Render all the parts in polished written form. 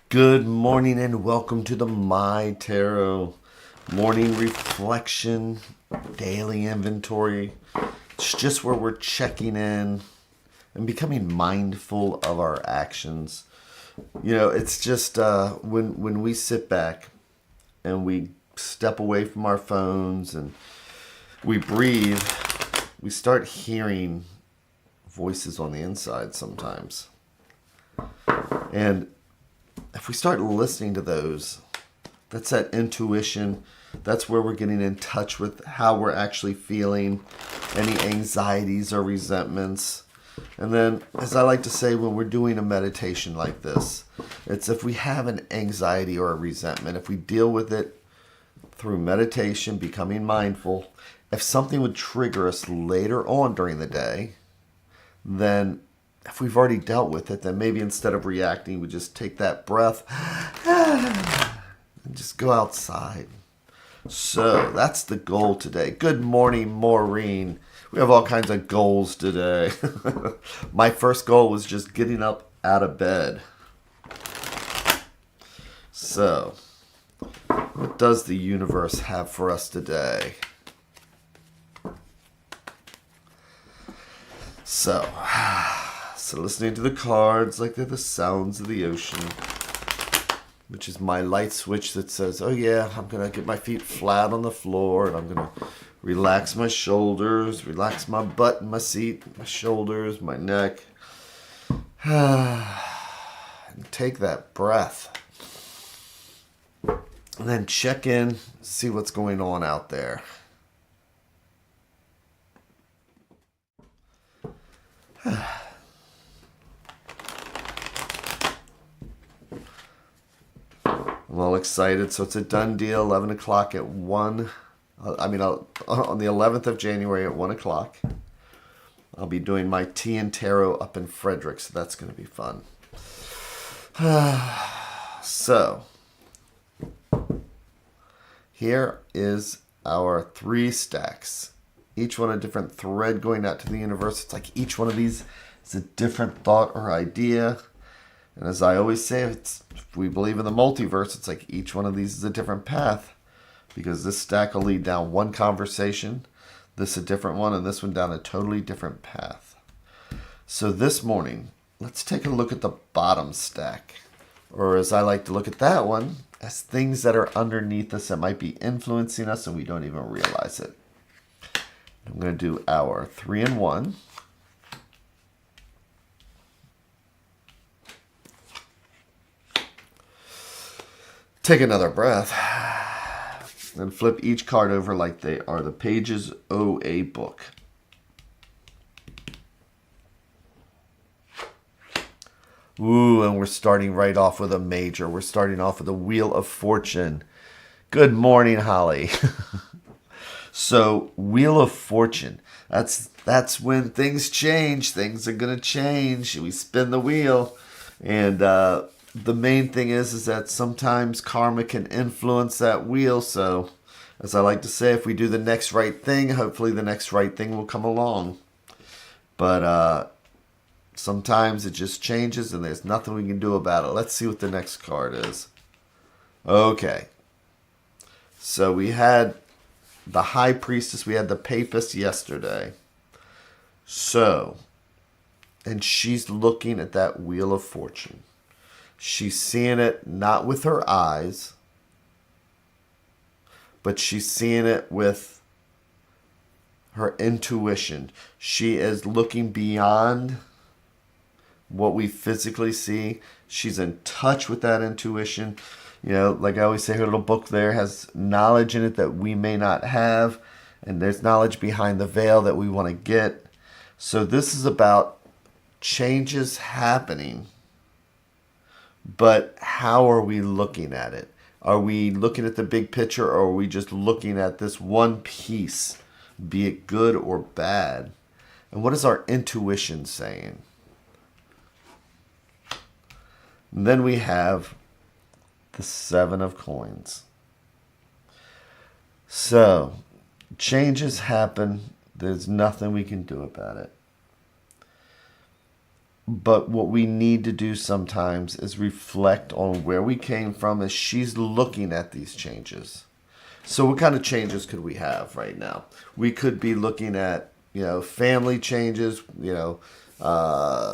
Good morning and welcome to the MyTarot morning reflection, daily inventory. It's just where we're checking in and becoming mindful of our actions. It's just when we sit back and we step away from our phones and we breathe, we start hearing voices on the inside sometimes. And if we start listening to those, that's that intuition. That's where we're getting in touch with how we're actually feeling, any anxieties or resentments. And then, as I like to say, when we're doing a meditation like this, it's if we have an anxiety or a resentment, if we deal with it through meditation, becoming mindful, if something would trigger us later on during the day, then if we've already dealt with it, then maybe instead of reacting, we just take that breath and just go outside. So that's the goal today. Good morning, Maureen. We have all kinds of goals today. My first goal was just getting up out of bed. So, what does the universe have for us today? So listening to the cards like they're the sounds of the ocean, which is my light switch that says, oh yeah, I'm going to get my feet flat on the floor and I'm going to relax my shoulders, relax my butt in my seat, my shoulders, my neck. And take that breath. And then check in, see what's going on out there. I'm all excited. So it's a done deal. 11 o'clock at 1. On the 11th of January at 1 o'clock. I'll be doing my tea and tarot up in Frederick. So that's going to be fun. So here is our 3 stacks. Each one a different thread going out to the universe. It's like each one of these is a different thought or idea. And as I always say, if we believe in the multiverse, it's like each one of these is a different path. Because this stack will lead down one conversation, this a different one, and this one down a totally different path. So this morning, let's take a look at the bottom stack. Or as I like to look at that one, as things that are underneath us that might be influencing us and we don't even realize it. I'm going to do our 3 and 1. Take another breath. Then flip each card over like they are the pages of a book. Ooh, and we're starting right off with a major. We're starting off with the Wheel of Fortune. Good morning, Holly. So, Wheel of Fortune. That's when things change. Things are going to change. We spin the wheel. And the main thing is that sometimes karma can influence that wheel. So, as I like to say, if we do the next right thing, hopefully the next right thing will come along. But sometimes it just changes and there's nothing we can do about it. Let's see what the next card is. Okay. So we had the High Priestess, we had the Papist yesterday. So, and she's looking at that Wheel of Fortune. She's seeing it not with her eyes, but she's seeing it with her intuition. She is looking beyond what we physically see. She's in touch with that intuition. Like I always say, her little book there has knowledge in it that we may not have. And there's knowledge behind the veil that we want to get. So this is about changes happening. But how are we looking at it? Are we looking at the big picture, or are we just looking at this one piece, be it good or bad? And what is our intuition saying? And then we have the 7 of Coins. So, changes happen. There's nothing we can do about it. But what we need to do sometimes is reflect on where we came from as she's looking at these changes. So what kind of changes could we have right now? We could be looking at, family changes,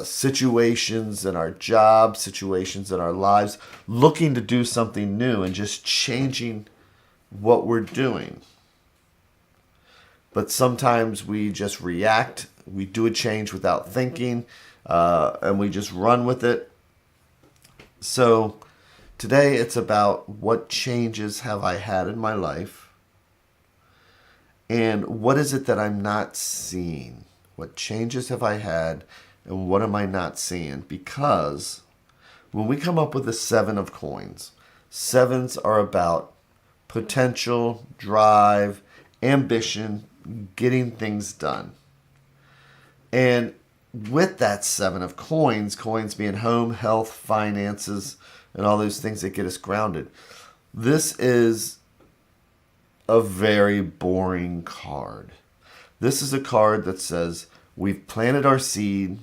situations in our job, situations in our lives, looking to do something new and just changing what we're doing. But sometimes we just react. We do a change without thinking, and we just run with it. So today it's about what changes have I had in my life, and what is it that I'm not seeing? What changes have I had, and what am I not seeing? Because when we come up with the 7 of coins, 7s are about potential, drive, ambition, getting things done. And with that 7 of coins being home, health, finances, and all those things that get us grounded, this is a very boring card. This is a card that says, we've planted our seed,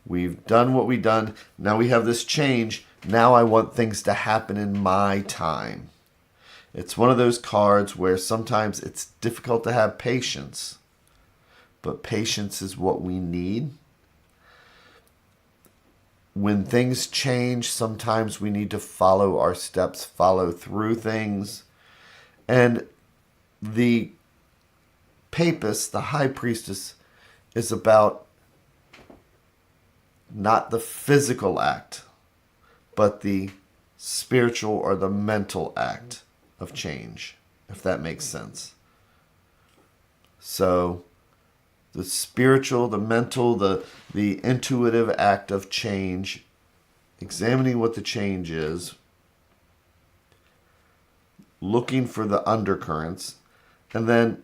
we've done what we've done, now we have this change, now I want things to happen in my time. It's one of those cards where sometimes it's difficult to have patience, but patience is what we need. When things change, sometimes we need to follow our steps, follow through things. And the papist, the high priestess, is about not the physical act, but the spiritual or the mental act of change, if that makes sense. So the spiritual, the mental, the intuitive act of change, examining what the change is, looking for the undercurrents, and then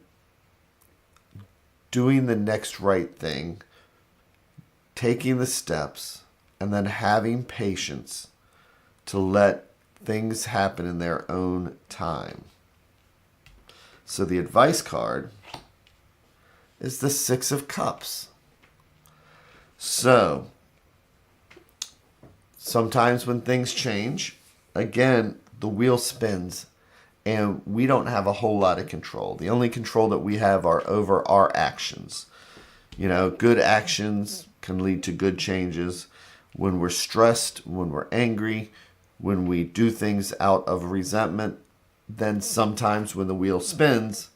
doing the next right thing, taking the steps, and then having patience to let things happen in their own time. So the advice card is the 6 of Cups. So sometimes when things change, again, the wheel spins and we don't have a whole lot of control. The only control that we have are over our actions. Good actions can lead to good changes. When we're stressed, when we're angry, when we do things out of resentment, then sometimes when the wheel spins,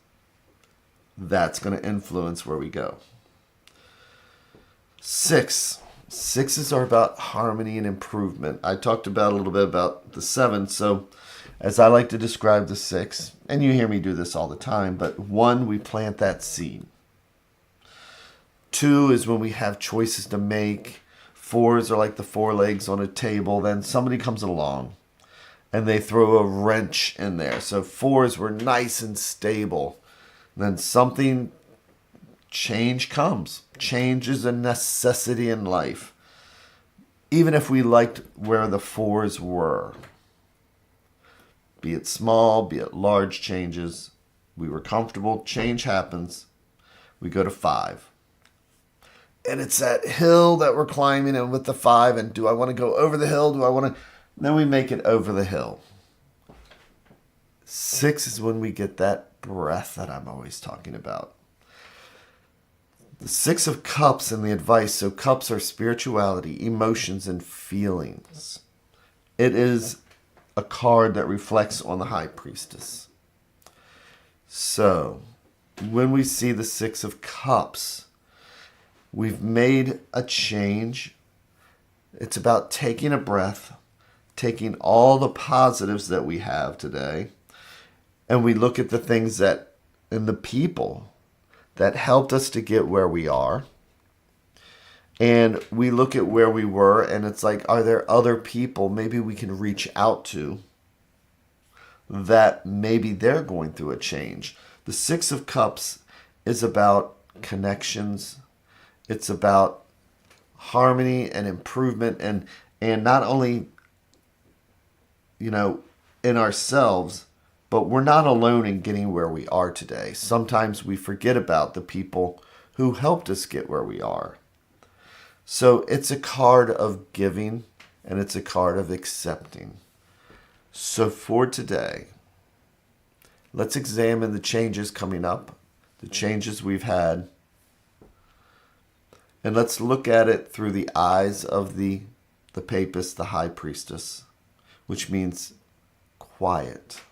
that's going to influence where we go. 6. 6s are about harmony and improvement. I talked about a little bit about the 7. So as I like to describe the 6, and you hear me do this all the time, but 1, we plant that seed. 2 is when we have choices to make. 4s are like the 4 legs on a table. Then somebody comes along and they throw a wrench in there. So 4s were nice and stable. Then change comes. Change is a necessity in life. Even if we liked where the 4s were, be it small, be it large changes, we were comfortable, change happens, we go to 5. And it's that hill that we're climbing, and with the 5, and do I want to go over the hill? Then we make it over the hill. 6 is when we get that breath that I'm always talking about. The 6 of Cups and the advice. So cups are spirituality, emotions, and feelings. It is a card that reflects on the high priestess. So when we see the 6 of Cups, we've made a change. It's about taking a breath, taking all the positives that we have today, and we look at the things and the people that helped us to get where we are. And we look at where we were, and it's like, are there other people maybe we can reach out to that maybe they're going through a change? The 6 of Cups is about connections. It's about harmony and improvement, and not only, in ourselves, but we're not alone in getting where we are today. Sometimes we forget about the people who helped us get where we are. So it's a card of giving and it's a card of accepting. So for today, let's examine the changes coming up, the changes we've had, and let's look at it through the eyes of the papist, the high priestess, which means quiet,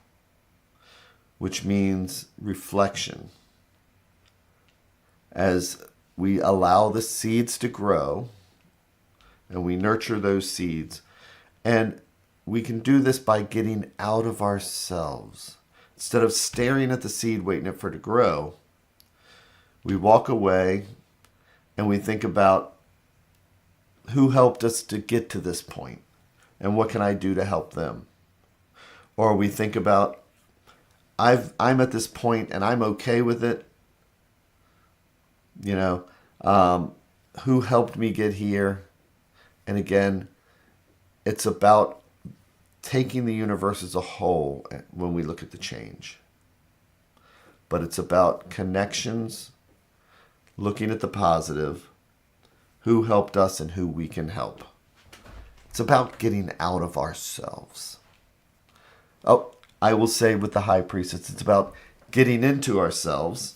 which means reflection. As we allow the seeds to grow and we nurture those seeds, and we can do this by getting out of ourselves. Instead of staring at the seed waiting for it to grow, we walk away and we think about who helped us to get to this point and what can I do to help them. Or we think about, I'm at this point and I'm okay with it. Who helped me get here? And again, it's about taking the universe as a whole when we look at the change. But it's about connections, looking at the positive, who helped us and who we can help. It's about getting out of ourselves. Oh, I will say with the high priestess, it's about getting into ourselves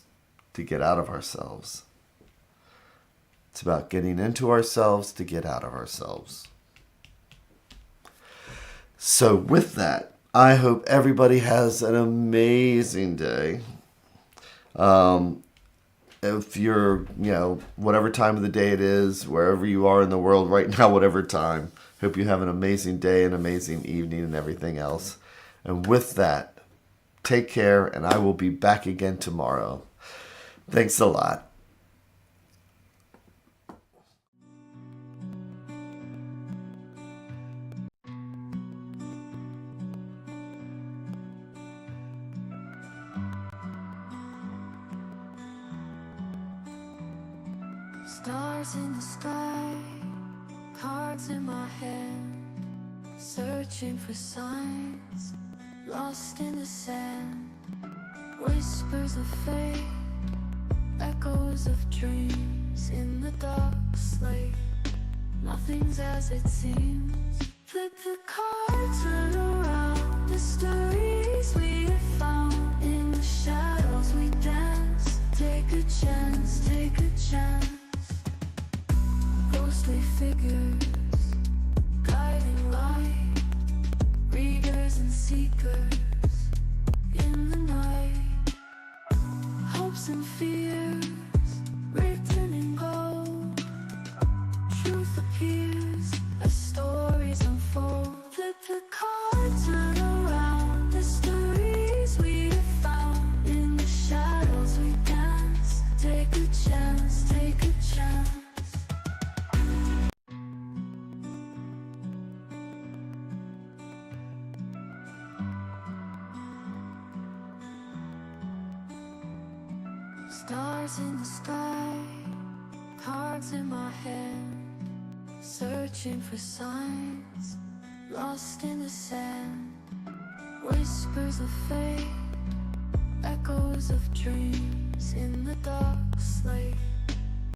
to get out of ourselves. It's about getting into ourselves to get out of ourselves. So with that, I hope everybody has an amazing day. If you're, whatever time of the day it is, wherever you are in the world right now, whatever time, hope you have an amazing day, an amazing evening, and everything else. And with that, take care, and I will be back again tomorrow. Thanks a lot. Stars in the sky, cards in my hand, searching for signs, lost in the sand. Whispers of fate, echoes of dreams in the dark slate. Nothing's as it seems. Flip the cards, turn around. The stories we have found in the shadows we dance. Take a chance, take a chance. Ghostly figures, guiding light, readers and seekers in the night. Hopes and fears, written in gold. Truth appears as stories unfold. Flip the cards, turn around. The stories we have found in the shadows we dance. Take a chance, take a chance. Stars in the sky, cards in my hand, searching for signs, lost in the sand. Whispers of fate, echoes of dreams in